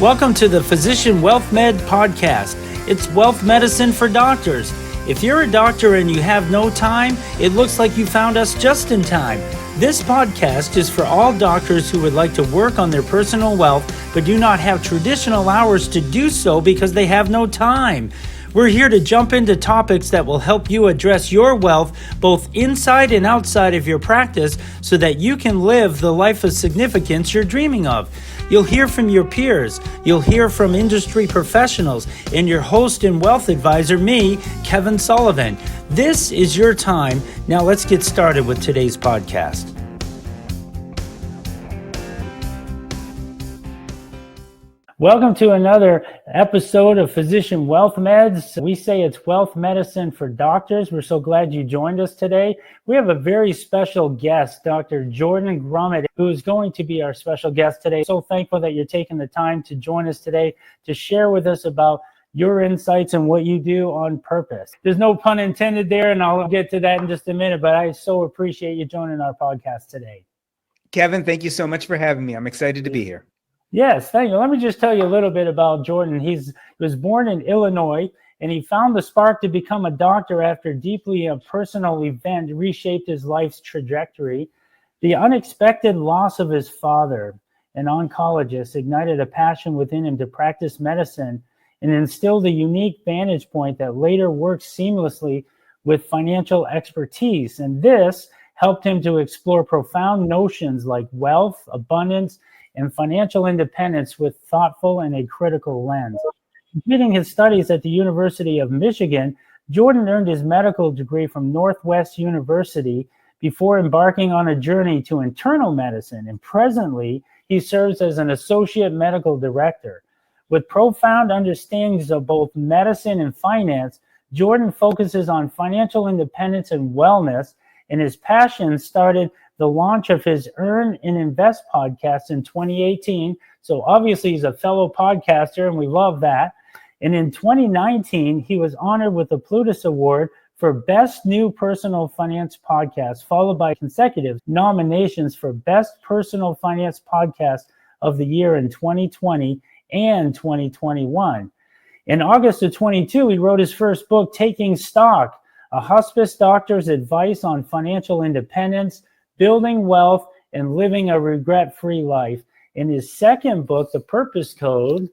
Welcome to the Physician Wealth Med podcast. It's wealth medicine for doctors. If you're a doctor and you have no time, it looks like you found us just in time. This podcast is for all doctors who would like to work on their personal wealth, but do not have traditional hours to do so because they have no time. We're here to jump into topics that will help you address your wealth both inside and outside of your practice so that you can live the life of significance you're dreaming of. You'll hear from your peers, you'll hear from industry professionals, and your host and wealth advisor, me, Kevin Sullivan. This is your time. Now let's get started with today's podcast. Welcome to another episode of Physician Wealth Meds. We say it's wealth medicine for doctors. We're so glad you joined us today. We have a very special guest, Dr. Jordan Grumet, who is going to be our special guest today. So thankful that you're taking the time to join us today to share with us about your insights and what you do on purpose. There's no pun intended there, and I'll get to that in just a minute, but I so appreciate you joining our podcast today. Kevin, thank you so much for having me. I'm excited to be here. Yes, thank you. Let me just tell you a little bit about Jordan. He was born in Illinois, and he found the spark to become a doctor after deeply a personal event reshaped his life's trajectory. The unexpected loss of his father, an oncologist, ignited a passion within him to practice medicine and instilled a unique vantage point that later worked seamlessly with financial expertise. And this helped him to explore profound notions like wealth, abundance, and financial independence with thoughtful and a critical lens. Completing his studies at the University of Michigan, Jordan earned his medical degree from Northwest University before embarking on a journey to internal medicine, and presently he serves as an associate medical director. With profound understandings of both medicine and finance, Jordan focuses on financial independence and wellness, and his passion started the launch of his Earn and Invest podcast in 2018. So obviously he's a fellow podcaster, and we love that. And in 2019, he was honored with the Plutus Award for Best New Personal Finance Podcast, followed by consecutive nominations for Best Personal Finance Podcast of the Year in 2020 and 2021. In August of 22, he wrote his first book, Taking Stock, a hospice doctor's advice on financial independence, building wealth, and living a regret-free life. In his second book, The Purpose Code,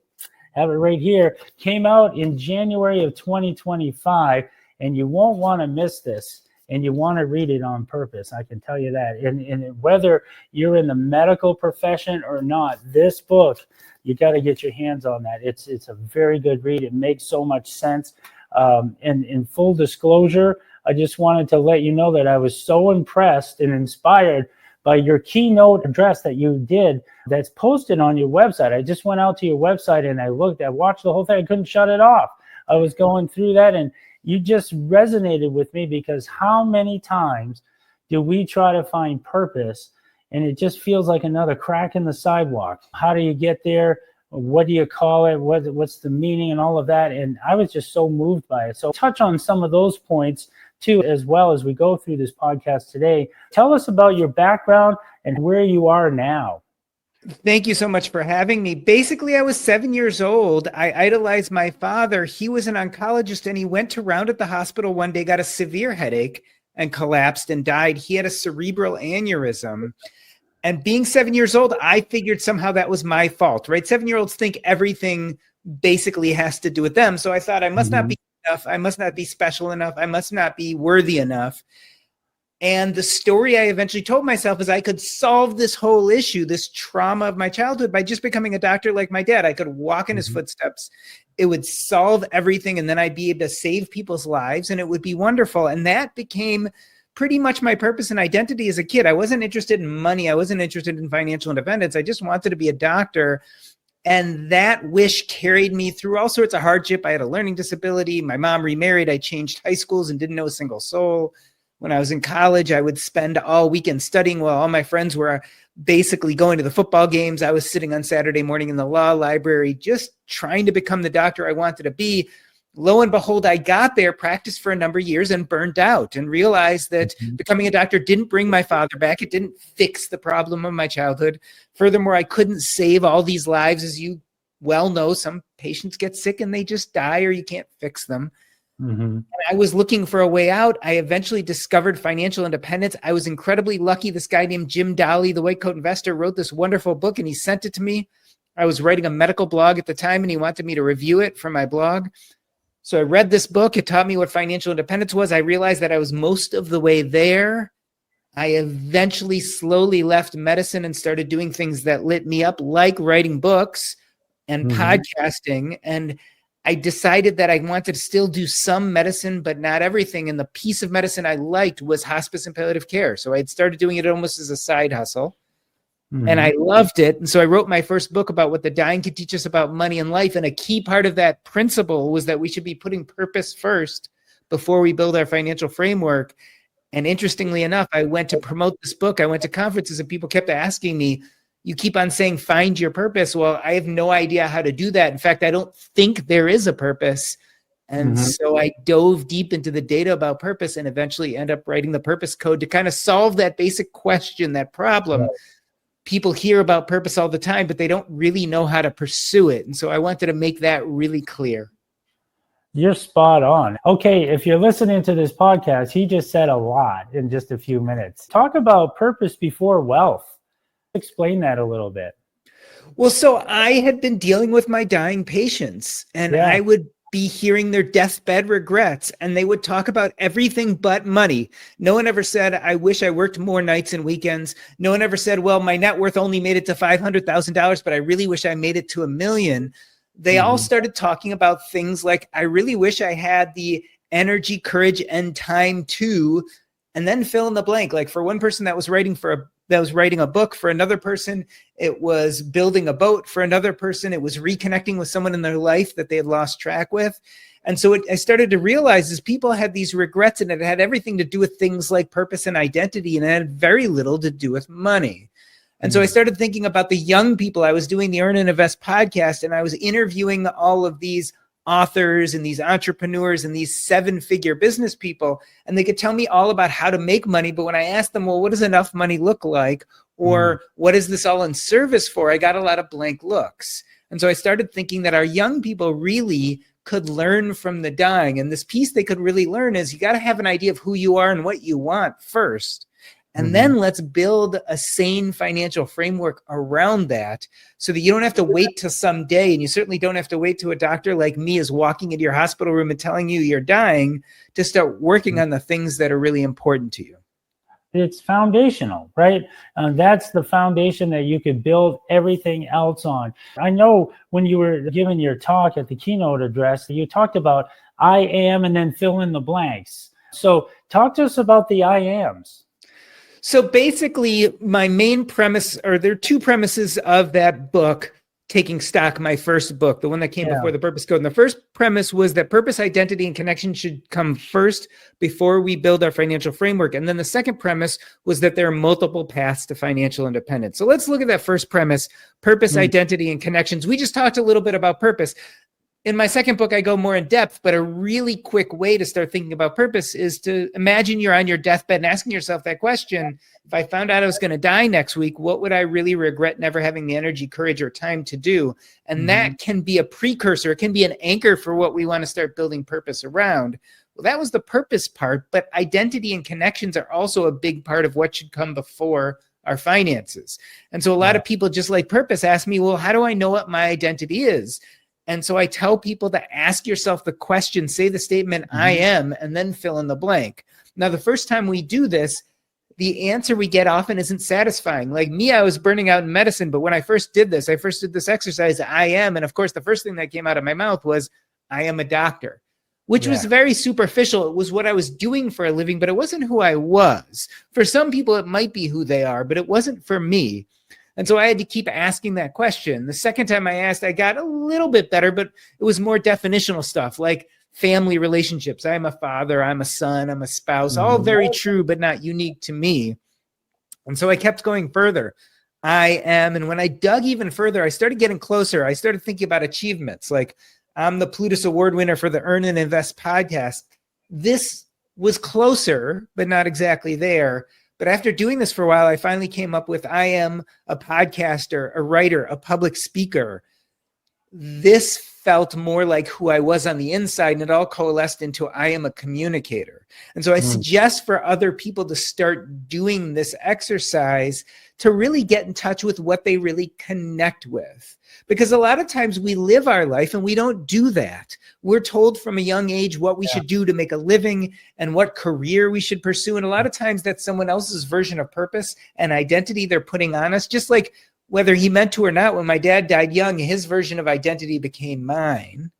have it right here, came out in January of 2025, and you won't want to miss this, and you want to read it on purpose, I can tell you that. And whether you're in the medical profession or not, this book, you got to get your hands on that. It's a very good read. It makes so much sense. And in full disclosure, I just wanted to let you know that I was so impressed and inspired by your keynote address that you did that's posted on your website. I just went out to your website and I watched the whole thing. I couldn't shut it off. I was going through that, and you just resonated with me, because how many times do we try to find purpose and it just feels like another crack in the sidewalk? How do you get there? What do you call it? What's the meaning and all of that? And I was just so moved by it. So touch on some of those points too, as well as we go through this podcast today. Tell us about your background and where you are now. Thank you so much for having me. Basically, I was 7 years old. I idolized my father. He was an oncologist, and he went to round at the hospital one day, got a severe headache, and collapsed and died. He had a cerebral aneurysm. And being 7 years old, I figured somehow that was my fault, right? 7-year-olds think everything basically has to do with them. So I thought I must not be enough. I must not be special enough. I must not be worthy enough. And the story I eventually told myself is I could solve this whole issue, this trauma of my childhood, by just becoming a doctor like my dad. I could walk in his footsteps. It would solve everything, and then I'd be able to save people's lives, and it would be wonderful. And that became pretty much my purpose and identity as a kid. I wasn't interested in money. I wasn't interested in financial independence. I just wanted to be a doctor. And that wish carried me through all sorts of hardship. I had a learning disability. My mom remarried. I changed high schools and didn't know a single soul. When I was in college, I would spend all weekend studying while all my friends were basically going to the football games. I was sitting on Saturday morning in the law library, just trying to become the doctor I wanted to be. Lo and behold, I got there, practiced for a number of years, and burned out, and realized that becoming a doctor didn't bring my father back. It didn't fix the problem of my childhood. Furthermore, I couldn't save all these lives, as you well know some patients get sick and they just die or you can't fix them. Mm-hmm. And I was looking for a way out. I eventually discovered financial independence. I was incredibly lucky. This guy named Jim Dolly, the White Coat Investor, wrote this wonderful book and he sent it to me. I was writing a medical blog at the time and he wanted me to review it for my blog. So I read this book. It taught me what financial independence was. I realized that I was most of the way there. I eventually slowly left medicine and started doing things that lit me up, like writing books and podcasting. And I decided that I wanted to still do some medicine, but not everything. And the piece of medicine I liked was hospice and palliative care. So I had started doing it almost as a side hustle. And I loved it. And so I wrote my first book about what the dying could teach us about money and life. And a key part of that principle was that we should be putting purpose first before we build our financial framework. And interestingly enough, I went to promote this book. I went to conferences and people kept asking me, you keep on saying, find your purpose. Well, I have no idea how to do that. In fact, I don't think there is a purpose. And so I dove deep into the data about purpose and eventually end up writing the purpose code to kind of solve that basic question, that problem. People hear about purpose all the time, but they don't really know how to pursue it. And so I wanted to make that really clear. You're spot on. Okay, if you're listening to this podcast, he just said a lot in just a few minutes. Talk about purpose before wealth. Explain that a little bit. Well, so I had been dealing with my dying patients and I would be hearing their deathbed regrets and they would talk about everything but money. No one ever said, I wish I worked more nights and weekends. No one ever said, well, my net worth only made it to $500,000, but I really wish I made it to $1 million. They all started talking about things like, I really wish I had the energy, courage, and time to, and then fill in the blank. Like for one person that was writing a book. For another person, it was building a boat. For another person, it was reconnecting with someone in their life that they had lost track with. And so I started to realize is people had these regrets and it had everything to do with things like purpose and identity, and it had very little to do with money. And so I started thinking about the young people. I was doing the Earn and Invest podcast, and I was interviewing all of these authors and these entrepreneurs and these 7-figure business people, and they could tell me all about how to make money. But when I asked them, well, what does enough money look like? Or what is this all in service for? I got a lot of blank looks. And so I started thinking that our young people really could learn from the dying. And this piece they could really learn is you got to have an idea of who you are and what you want first. And then let's build a sane financial framework around that so that you don't have to wait till someday. And you certainly don't have to wait till a doctor like me is walking into your hospital room and telling you you're dying to start working on the things that are really important to you. It's foundational, right? That's the foundation that you could build everything else on. I know when you were giving your talk at the keynote address, you talked about I am and then fill in the blanks. So talk to us about the I ams. So basically, my main premise, or there are two premises of that book, Taking Stock, my first book, the one that came before the Purpose Code. And the first premise was that purpose, identity, and connection should come first before we build our financial framework. And then the second premise was that there are multiple paths to financial independence. So let's look at that first premise, purpose, identity, and connections. We just talked a little bit about purpose. In my second book, I go more in depth, but a really quick way to start thinking about purpose is to imagine you're on your deathbed and asking yourself that question. If I found out I was going to die next week, what would I really regret never having the energy, courage, or time to do? And that can be a precursor. It can be an anchor for what we want to start building purpose around. Well, that was the purpose part, but identity and connections are also a big part of what should come before our finances. And so a lot of people, just like purpose, ask me, well, how do I know what my identity is? And so I tell people to ask yourself the question, say the statement, I am, and then fill in the blank. Now, the first time we do this, the answer we get often isn't satisfying. Like me, I was burning out in medicine, but when I first did this exercise, I am. And of course, the first thing that came out of my mouth was, I am a doctor, which was very superficial. It was what I was doing for a living, but it wasn't who I was. For some people, it might be who they are, but it wasn't for me. And so I had to keep asking that question. The second time I asked, I got a little bit better, but it was more definitional stuff like family relationships. I'm a father, I'm a son, I'm a spouse, all very true, but not unique to me. And so I kept going further. I am. And when I dug even further, I started getting closer. I started thinking about achievements. Like I'm the Plutus Award winner for the Earn and Invest podcast. This was closer, but not exactly there. But after doing this for a while, I finally came up with I am a podcaster, a writer, a public speaker. this felt more like who I was on the inside, and it all coalesced into I am a communicator. And so I suggest for other people to start doing this exercise to really get in touch with what they really connect with. Because a lot of times we live our life and we don't do that. We're told from a young age what we should do to make a living and what career we should pursue. And a lot of times that's someone else's version of purpose and identity they're putting on us, just like whether he meant to or not. When my dad died young, his version of identity became mine.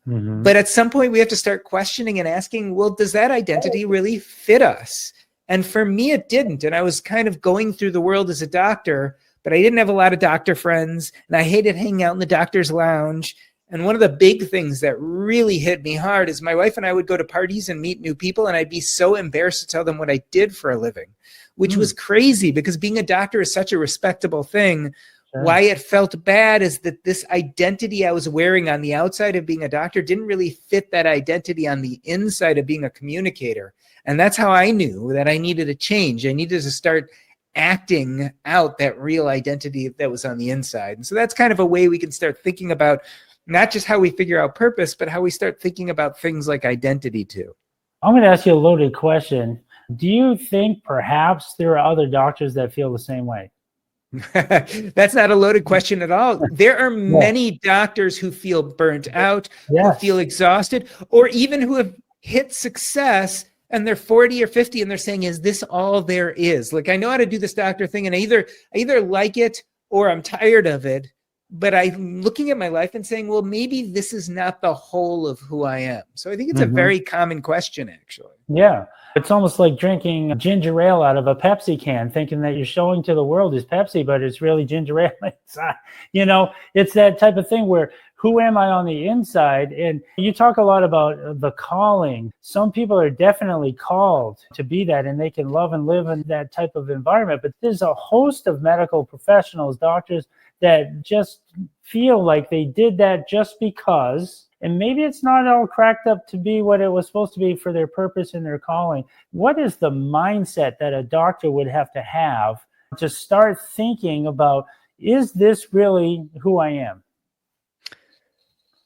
But at some point we have to start questioning and asking, well, does that identity really fit us? And for me, it didn't. And I was kind of going through the world as a doctor, but I didn't have a lot of doctor friends, and I hated hanging out in the doctor's lounge. And one of the big things that really hit me hard is my wife and I would go to parties and meet new people, and I'd be so embarrassed to tell them what I did for a living, which was crazy because being a doctor is such a respectable thing. Why it felt bad is that this identity I was wearing on the outside of being a doctor didn't really fit that identity on the inside of being a communicator. And that's how I knew that I needed a change. I needed to start acting out that real identity that was on the inside. And so that's kind of a way we can start thinking about not just how we figure out purpose, but how we start thinking about things like identity too. I'm going to ask you a loaded question. Do you think perhaps there are other doctors that feel the same way? That's not a loaded question at all. There are many doctors who feel burnt out, who feel exhausted, or even who have hit success and they're 40 or 50 and they're saying, is this all there is? Like, I know how to do this doctor thing, and I either like it or I'm tired of it, but I'm looking at my life and saying, well, maybe this is not the whole of who I am. So I think it's a very common question, actually. Yeah. It's almost like drinking ginger ale out of a Pepsi can, thinking that you're showing to the world is Pepsi, but it's really ginger ale inside. You know, it's that type of thing where who am I on the inside? And you talk a lot about the calling. Some people are definitely called to be that, and they can love and live in that type of environment. But there's a host of medical professionals, doctors, that just feel like they did that just because, and maybe it's not all cracked up to be what it was supposed to be for their purpose and their calling. What is the mindset that a doctor would have to start thinking about, is this really who I am?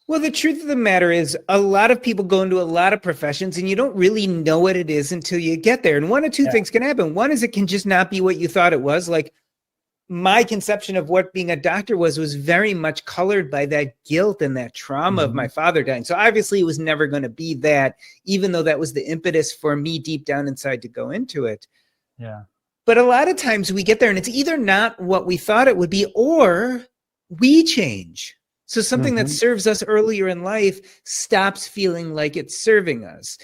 Well, the truth of the matter is a lot of people go into a lot of professions and you don't really know what it is until you get there. And one of two things can happen. One is it can just not be what you thought it was. Like, my conception of what being a doctor was very much colored by that guilt and that trauma of my father dying. So obviously it was never going to be that, even though that was the impetus for me deep down inside to go into it. Yeah. But a lot of times we get there and it's either not what we thought it would be, or we change. So something that serves us earlier in life stops feeling like it's serving us.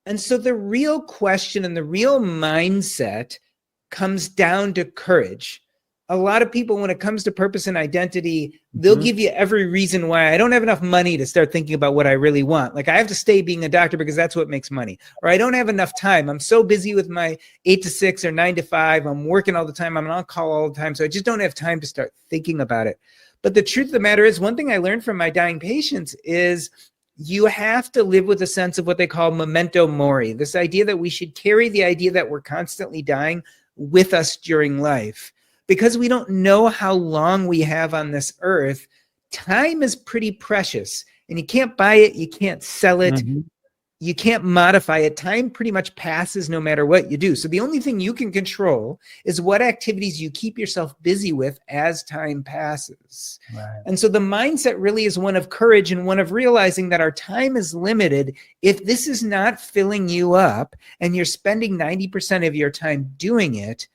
And so the real question and the real mindset comes down to courage. A lot of people, when it comes to purpose and identity, they'll give you every reason why. I don't have enough money to start thinking about what I really want. Like, I have to stay being a doctor because that's what makes money. Or I don't have enough time. I'm so busy with my 8 to 6 or 9 to 5. I'm working all the time. I'm on call all the time. So I just don't have time to start thinking about it. But the truth of the matter is, one thing I learned from my dying patients is you have to live with a sense of what they call memento mori. This idea that we should carry the idea that we're constantly dying with us during life. Because we don't know how long we have on this earth, time is pretty precious, and you can't buy it, you can't sell it, you can't modify it. Time pretty much passes no matter what you do. So the only thing you can control is what activities you keep yourself busy with as time passes. Right. And so the mindset really is one of courage and one of realizing that our time is limited. If this is not filling you up and you're spending 90% of your time doing it,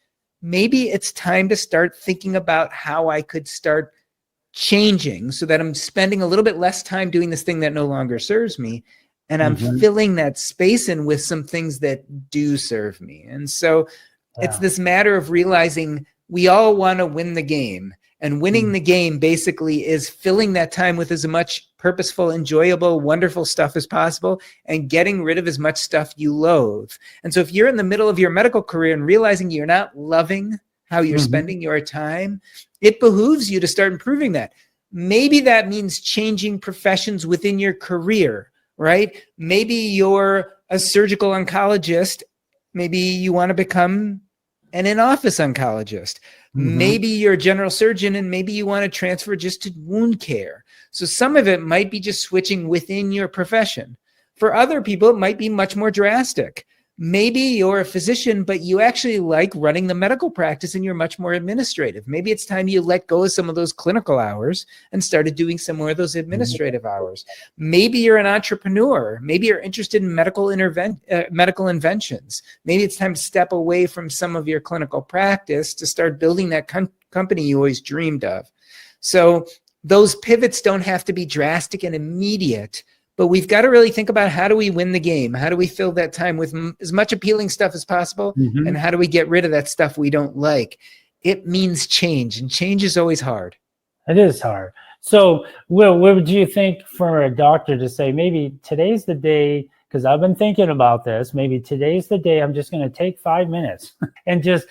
maybe it's time to start thinking about how I could start changing so that I'm spending a little bit less time doing this thing that no longer serves me. And I'm filling that space in with some things that do serve me. And so it's this matter of realizing we all want to win the game. And winning the game basically is filling that time with as much purposeful, enjoyable, wonderful stuff as possible and getting rid of as much stuff you loathe. And so if you're in the middle of your medical career and realizing you're not loving how you're spending your time, it behooves you to start improving that. Maybe that means changing professions within your career, right? Maybe you're a surgical oncologist. Maybe you want to become an in-office oncologist. Maybe you're a general surgeon and maybe you want to transfer just to wound care. So some of it might be just switching within your profession. For other people, it might be much more drastic. Maybe you're a physician, but you actually like running the medical practice and you're much more administrative. Maybe it's time you let go of some of those clinical hours and started doing some more of those administrative hours. Maybe you're an entrepreneur. Maybe you're interested in medical inventions. Maybe it's time to step away from some of your clinical practice to start building that company you always dreamed of. So those pivots don't have to be drastic and immediate. But we've got to really think about, how do we win the game? How do we fill that time with as much appealing stuff as possible? And how do we get rid of that stuff we don't like? It means change, and change is always hard. It is hard. So, Will, what would you think for a doctor to say, maybe today's the day, because I've been thinking about this, maybe today's the day I'm just going to take 5 minutes and just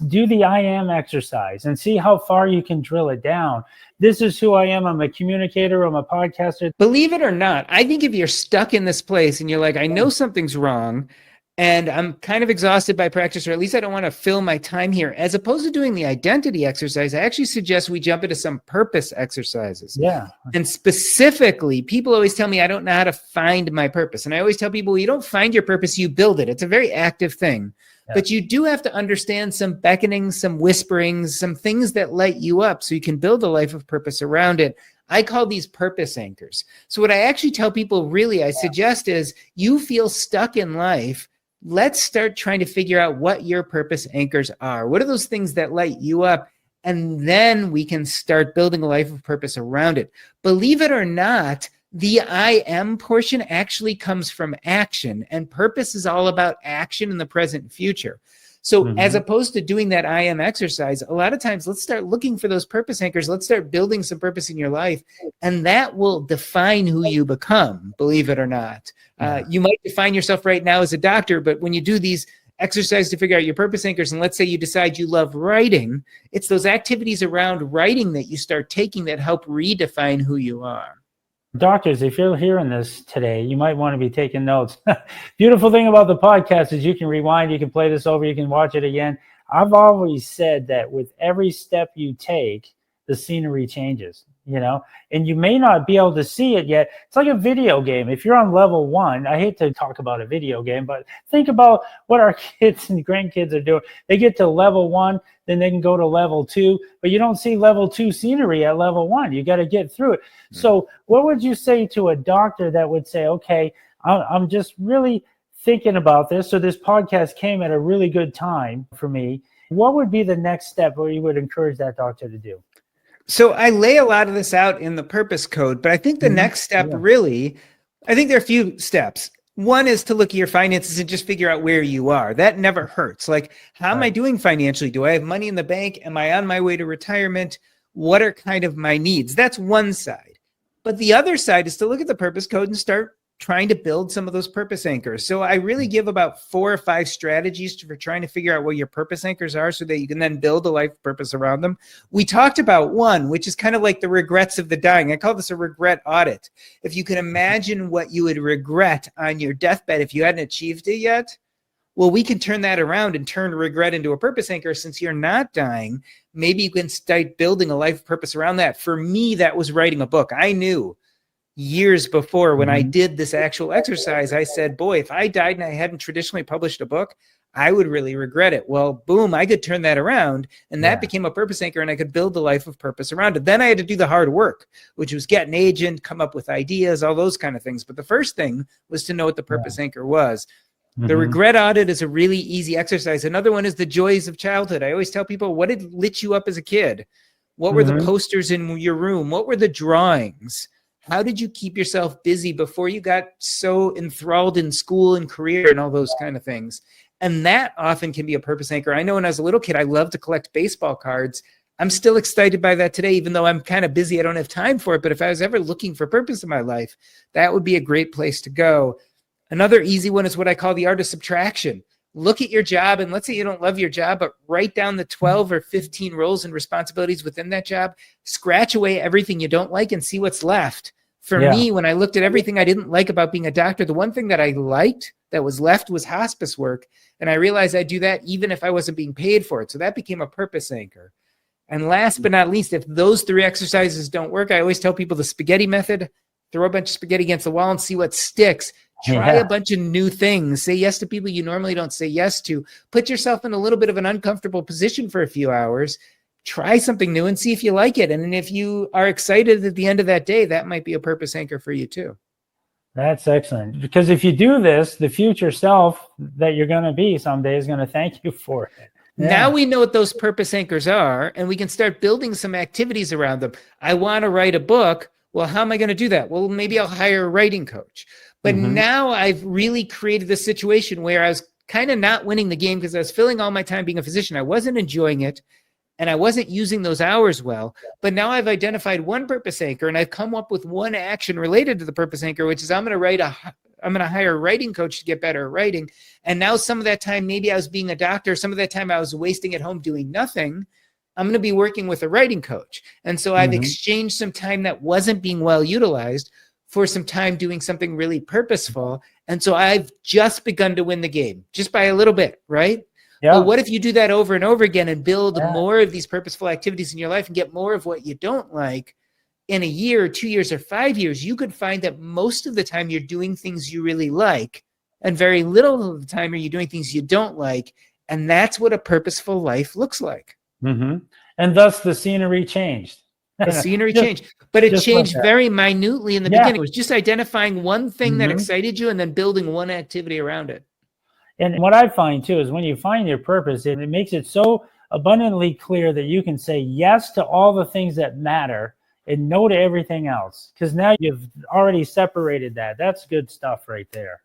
do the I am exercise and see how far you can drill it down. This is who I am. I'm a communicator. I'm a podcaster. Believe it or not, I think if you're stuck in this place and you're like, I know something's wrong and I'm kind of exhausted by practice, or at least I don't want to fill my time here, as opposed to doing the identity exercise, I actually suggest we jump into some purpose exercises. Yeah. And specifically, people always tell me I don't know how to find my purpose. And I always tell people, you don't find your purpose, you build it. It's a very active thing. But you do have to understand some beckoning, some whisperings, some things that light you up so you can build a life of purpose around it. I call these purpose anchors. So what I actually tell people, really, I suggest is, you feel stuck in life. Let's start trying to figure out what your purpose anchors are. What are those things that light you up? And then we can start building a life of purpose around it. Believe it or not, the I am portion actually comes from action, and purpose is all about action in the present and future. So as opposed to doing that I am exercise, a lot of times, let's start looking for those purpose anchors. Let's start building some purpose in your life, and that will define who you become, believe it or not. You might define yourself right now as a doctor, but when you do these exercises to figure out your purpose anchors, and let's say you decide you love writing, it's those activities around writing that you start taking that help redefine who you are. Doctors, if you're hearing this today, you might want to be taking notes. Beautiful thing about the podcast is you can rewind, you can play this over, you can watch it again. I've always said that with every step you take, the scenery changes, and you may not be able to see it yet. It's like a video game. If you're on level 1, I hate to talk about a video game, but think about what our kids and grandkids are doing. They get to level 1, then they can go to level 2, but you don't see level 2 scenery at level 1. You got to get through it. So what would you say to a doctor that would say, okay, I'm just really thinking about this, so this podcast came at a really good time for me. What would be the next step where you would encourage that doctor to do? So I lay a lot of this out in the purpose code, but I think the next step really, I think there are a few steps. One is to look at your finances and just figure out where you are. That never hurts. Like, how am I doing financially? Do I have money in the bank? Am I on my way to retirement? What are kind of my needs? That's one side. But the other side is to look at the purpose code and start trying to build some of those purpose anchors. So I really give about 4 or 5 strategies for trying to figure out what your purpose anchors are so that you can then build a life purpose around them. We talked about one, which is kind of like the regrets of the dying. I call this a regret audit. If you can imagine what you would regret on your deathbed if you hadn't achieved it yet, well, we can turn that around and turn regret into a purpose anchor. Since you're not dying, maybe you can start building a life purpose around that. For me, that was writing a book. I knew years before when I did this actual exercise, I said, boy, if I died and I hadn't traditionally published a book, I would really regret it. Well, boom, I could turn that around, and that became a purpose anchor, and I could build a life of purpose around it. Then I had to do the hard work, which was get an agent, come up with ideas, all those kind of things. But the first thing was to know what the purpose anchor was. The regret audit is a really easy exercise. Another one is the joys of childhood. I always tell people, what had lit you up as a kid? What were the posters in your room? What were the drawings? How did you keep yourself busy before you got so enthralled in school and career and all those kind of things? And that often can be a purpose anchor. I know when I was a little kid, I loved to collect baseball cards. I'm still excited by that today, even though I'm kind of busy. I don't have time for it. But if I was ever looking for purpose in my life, that would be a great place to go. Another easy one is what I call the art of subtraction. Look at your job, and let's say you don't love your job, but write down the 12 or 15 roles and responsibilities within that job. Scratch away everything you don't like and see what's left. For me, when I looked at everything I didn't like about being a doctor, the one thing that I liked that was left was hospice work. And I realized I'd do that even if I wasn't being paid for it. So that became a purpose anchor. And last but not least, if those 3 exercises don't work, I always tell people the spaghetti method: throw a bunch of spaghetti against the wall and see what sticks. Try a bunch of new things. Say yes to people you normally don't say yes to. Put yourself in a little bit of an uncomfortable position for a few hours. Try something new and see if you like it. And if you are excited at the end of that day, that might be a purpose anchor for you too. That's excellent. Because if you do this, the future self that you're going to be someday is going to thank you for it. Yeah. Now we know what those purpose anchors are, and we can start building some activities around them. I want to write a book. Well, how am I going to do that? Well, maybe I'll hire a writing coach. But now I've really created this situation where I was kind of not winning the game because I was filling all my time being a physician. I wasn't enjoying it, and I wasn't using those hours well. But now I've identified one purpose anchor, and I've come up with one action related to the purpose anchor, which is I'm going to hire a writing coach to get better at writing. And now some of that time, maybe I was being a doctor. Some of that time I was wasting at home doing nothing. I'm going to be working with a writing coach. And so I've exchanged some time that wasn't being well utilized for some time doing something really purposeful. And so I've just begun to win the game, just by a little bit, right? Yeah. But what if you do that over and over again and build more of these purposeful activities in your life and get more of what you don't like? In a year or 2 years or 5 years, you could find that most of the time you're doing things you really like, and very little of the time are you doing things you don't like. And that's what a purposeful life looks like. And thus the scenery changed. The scenery changed, but it changed very minutely in the beginning. It was just identifying one thing that excited you and then building one activity around it. And what I find too is when you find your purpose, it makes it so abundantly clear that you can say yes to all the things that matter and no to everything else, because now you've already separated that. That's good stuff right there.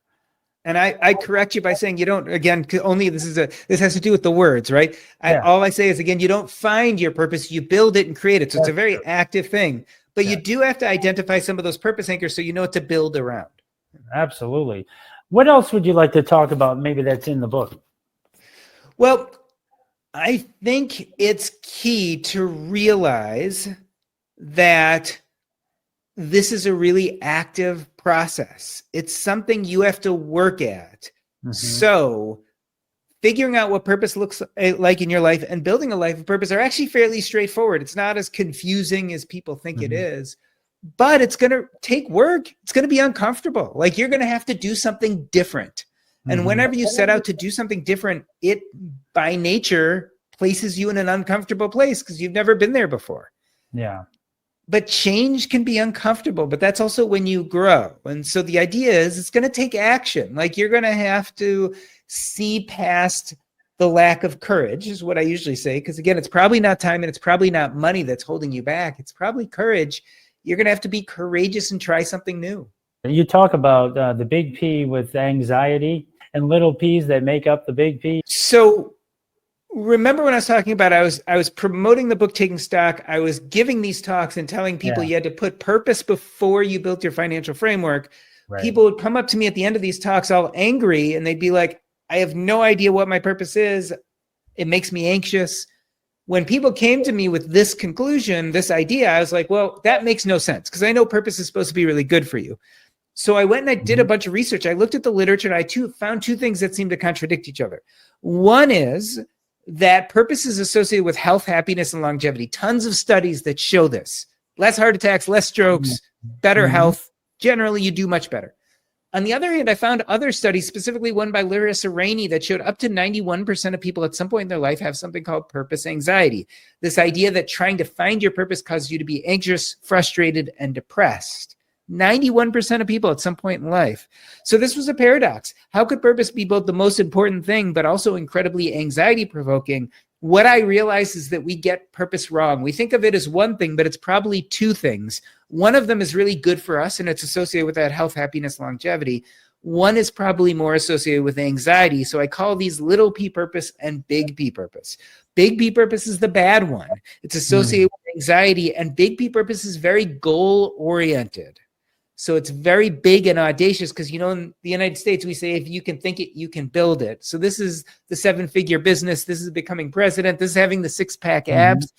And I correct you by saying you don't, again, only this has to do with the words, right? All I say is, again, you don't find your purpose, you build it and create it. So it's a very active thing, but you do have to identify some of those purpose anchors so you know what to build around. Absolutely. What else would you like to talk about? Maybe that's in the book. Well, I think it's key to realize that this is a really active process. It's something you have to work at. So figuring out what purpose looks like in your life and building a life of purpose are actually fairly straightforward. It's not as confusing as people think it is, but it's going to take work. It's going to be uncomfortable. Like you're going to have to do something different. And whenever you set out to do something different, it by nature places you in an uncomfortable place because you've never been there before. Yeah. But change can be uncomfortable, but that's also when you grow. And so the idea is it's going to take action. Like you're going to have to see past the lack of courage is what I usually say. Because again, it's probably not time and it's probably not money that's holding you back. It's probably courage. You're going to have to be courageous and try something new. You talk about the big P with anxiety and little P's that make up the big P. So remember when I was talking about, I was promoting the book, Taking Stock. I was giving these talks and telling people you had to put purpose before you built your financial framework. Right. People would come up to me at the end of these talks all angry and they'd be like, I have no idea what my purpose is. It makes me anxious. When people came to me with this conclusion, this idea, I was like, well, that makes no sense because I know purpose is supposed to be really good for you. So I went and I did a bunch of research. I looked at the literature and I found two things that seem to contradict each other. One is that purpose is associated with health, happiness, and longevity. Tons of studies that show this. Less heart attacks, less strokes, better health. Generally, you do much better. On the other hand, I found other studies, specifically one by Larissa Rainey, that showed up to 91% of people at some point in their life have something called purpose anxiety. This idea that trying to find your purpose causes you to be anxious, frustrated, and depressed. 91% of people at some point in life. So this was a paradox. How could purpose be both the most important thing, but also incredibly anxiety provoking? What I realized is that we get purpose wrong. We think of it as one thing, but it's probably two things. One of them is really good for us and it's associated with that health, happiness, longevity. One is probably more associated with anxiety. So I call these little P purpose and big P purpose. Big P purpose is the bad one. It's associated with anxiety, and big P purpose is very goal oriented. So it's very big and audacious because, in the United States, we say, if you can think it, you can build it. So this is the 7-figure business. This is becoming president. This is having the 6-pack abs.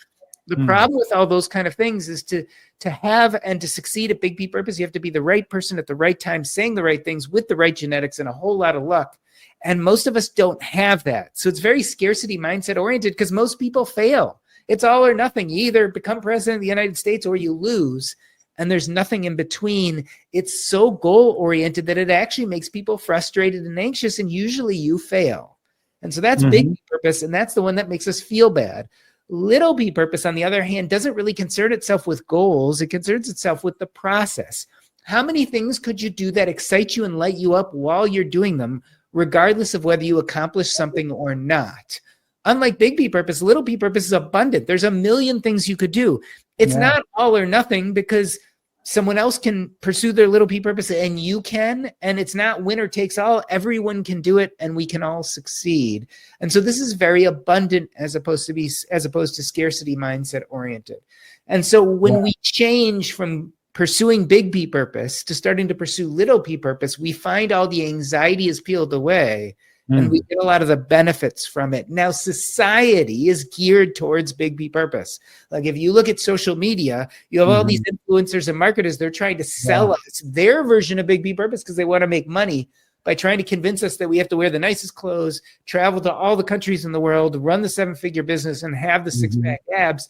The problem with all those kind of things is to have and to succeed at big P purpose, you have to be the right person at the right time, saying the right things with the right genetics and a whole lot of luck. And most of us don't have that. So it's very scarcity mindset oriented because most people fail. It's all or nothing. You either become president of the United States or you lose. And there's nothing in between. It's so goal oriented that it actually makes people frustrated and anxious. And usually you fail. And so that's big purpose. And that's the one that makes us feel bad. Little p purpose, on the other hand, doesn't really concern itself with goals. It concerns itself with the process. How many things could you do that excite you and light you up while you're doing them, regardless of whether you accomplish something or not? Unlike big P purpose, little p purpose is abundant. There's a million things you could do. It's not all or nothing, because someone else can pursue their little p purpose and you can, and it's not winner takes all. Everyone can do it and we can all succeed. And so this is very abundant as opposed to scarcity mindset oriented. And so when we change from pursuing big P purpose to starting to pursue little p purpose, we find all the anxiety is peeled away. And we get a lot of the benefits from it. Now, society is geared towards big P purpose. Like if you look at social media, you have all these influencers and marketers. They're trying to sell us their version of big P purpose because they want to make money by trying to convince us that we have to wear the nicest clothes, travel to all the countries in the world, run the 7-figure business, and have the 6-pack abs.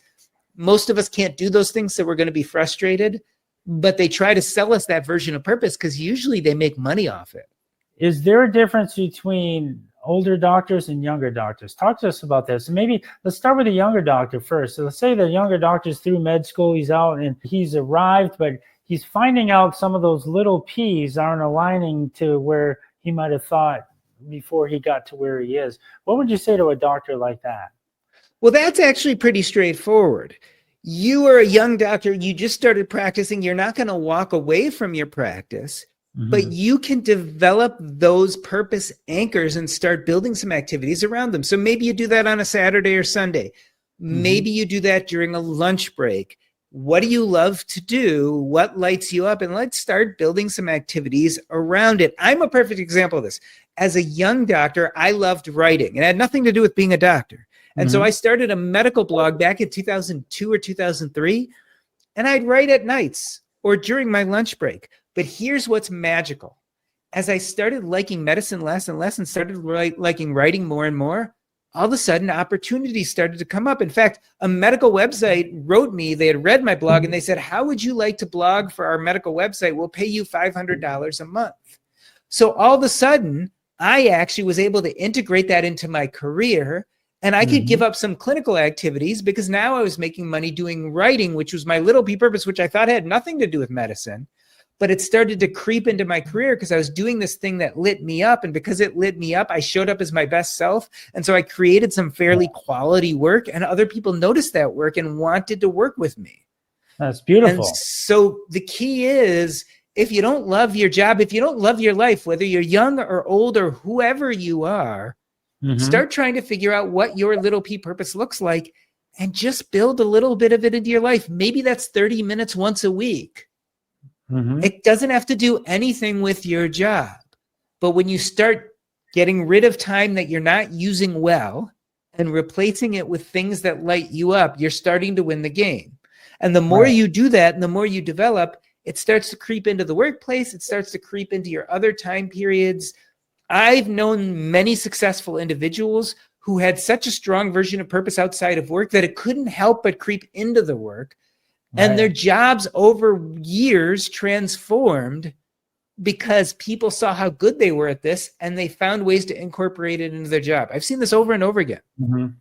Most of us can't do those things, so we're going to be frustrated. But they try to sell us that version of purpose because usually they make money off it. Is there a difference between older doctors and younger doctors? Talk to us about this. So maybe let's start with the younger doctor first. So let's say the younger doctor's through med school, he's out and he's arrived, but he's finding out some of those little P's aren't aligning to where he might have thought before he got to where he is. What would you say to a doctor like that? Well, that's actually pretty straightforward. You are a young doctor, you just started practicing, you're not going to walk away from your practice. But you can develop those purpose anchors and start building some activities around them. So maybe you do that on a Saturday or Sunday. Maybe you do that during a lunch break. What do you love to do? What lights you up? And let's start building some activities around it. I'm a perfect example of this. As a young doctor, I loved writing. It had nothing to do with being a doctor. And so I started a medical blog back in 2002 or 2003. And I'd write at nights or during my lunch break. But here's what's magical. As I started liking medicine less and less and started liking writing more and more, all of a sudden opportunities started to come up. In fact, a medical website wrote me, they had read my blog and they said, how would you like to blog for our medical website? We'll pay you $500 a month. So all of a sudden, I actually was able to integrate that into my career, and I could give up some clinical activities because now I was making money doing writing, which was my little P purpose, which I thought had nothing to do with medicine. But it started to creep into my career because I was doing this thing that lit me up. And because it lit me up, I showed up as my best self. And so I created some fairly quality work, and other people noticed that work and wanted to work with me. That's beautiful. And so the key is, if you don't love your job, if you don't love your life, whether you're young or old or whoever you are, start trying to figure out what your little P purpose looks like and just build a little bit of it into your life. Maybe that's 30 minutes once a week. It doesn't have to do anything with your job. But when you start getting rid of time that you're not using well and replacing it with things that light you up, you're starting to win the game. And the more you do that and the more you develop, it starts to creep into the workplace. It starts to creep into your other time periods. I've known many successful individuals who had such a strong version of purpose outside of work that it couldn't help but creep into the work. And their jobs over years transformed because people saw how good they were at this and they found ways to incorporate it into their job. I've seen this over and over again. And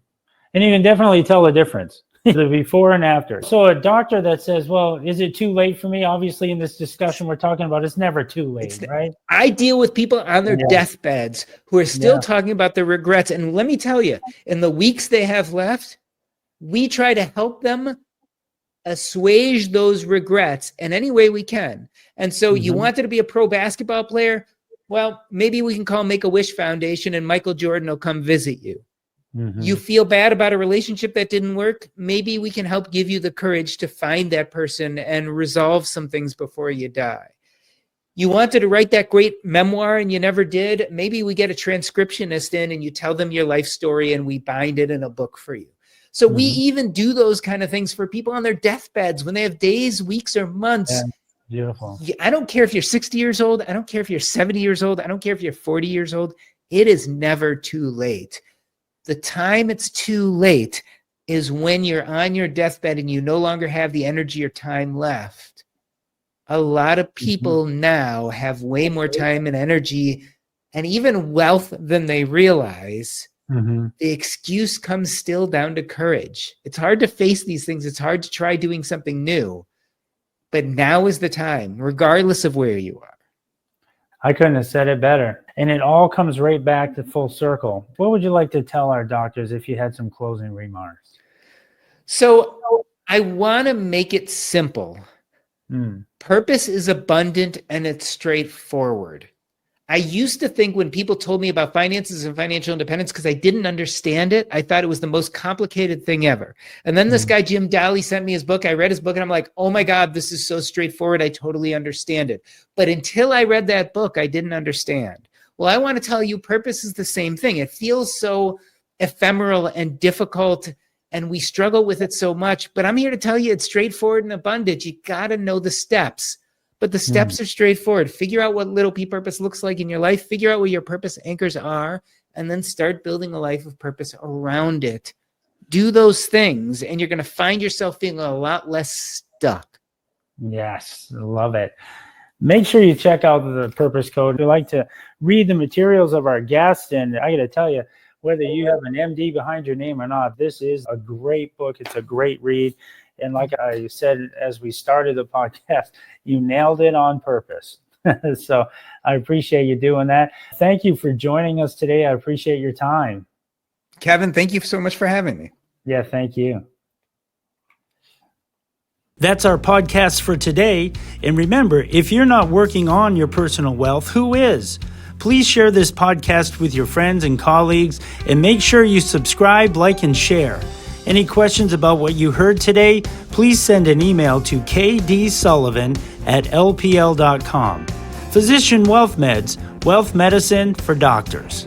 you can definitely tell the difference, the before and after. So a doctor that says, well, is it too late for me? Obviously, in this discussion we're talking about, it's never too late, right? I deal with people on their deathbeds who are still talking about their regrets. And let me tell you, in the weeks they have left, we try to help them assuage those regrets in any way we can. And so you wanted to be a pro basketball player? Well, maybe we can call Make-A-Wish Foundation and Michael Jordan will come visit you. You feel bad about a relationship that didn't work? Maybe we can help give you the courage to find that person and resolve some things before you die. You wanted to write that great memoir and you never did? Maybe we get a transcriptionist in and you tell them your life story and we bind it in a book for you. So we even do those kind of things for people on their deathbeds when they have days, weeks, or months. Beautiful. I don't care if you're 60 years old. I don't care if you're 70 years old. I don't care if you're 40 years old. It is never too late. The time it's too late is when you're on your deathbed and you no longer have the energy or time left. A lot of people now have way more time and energy and even wealth than they realize. The excuse comes still down to courage. It's hard to face these things. It's hard to try doing something new. But now is the time, regardless of where you are. I couldn't have said it better. And it all comes right back to full circle. What would you like to tell our doctors if you had some closing remarks? So I want to make it simple. Purpose is abundant and it's straightforward. I used to think when people told me about finances and financial independence, because I didn't understand it, I thought it was the most complicated thing ever. And then this guy, Jim Daly, sent me his book. I read his book and I'm like, oh my God, this is so straightforward. I totally understand it. But until I read that book, I didn't understand. Well, I want to tell you, purpose is the same thing. It feels so ephemeral and difficult, and we struggle with it so much. But I'm here to tell you it's straightforward and abundant. You got to know the steps. But the steps are straightforward. Figure out what little P purpose looks like in your life. Figure out what your purpose anchors are, and then start building a life of purpose around it. Do those things, and you're going to find yourself feeling a lot less stuck. Yes, love it. Make sure you check out the Purpose Code. If you like to read the materials of our guests, and I got to tell you, whether you have an MD behind your name or not, this is a great book. It's a great read. And like I said, as we started the podcast, you nailed it on purpose. So I appreciate you doing that. Thank you for joining us today. I appreciate your time. Kevin, thank you so much for having me. Yeah, thank you. That's our podcast for today. And remember, if you're not working on your personal wealth, who is? Please share this podcast with your friends and colleagues, and make sure you subscribe, like, and share. Any questions about what you heard today, please send an email to kdsullivan@lpl.com. Physician Wealth Meds, wealth medicine for doctors.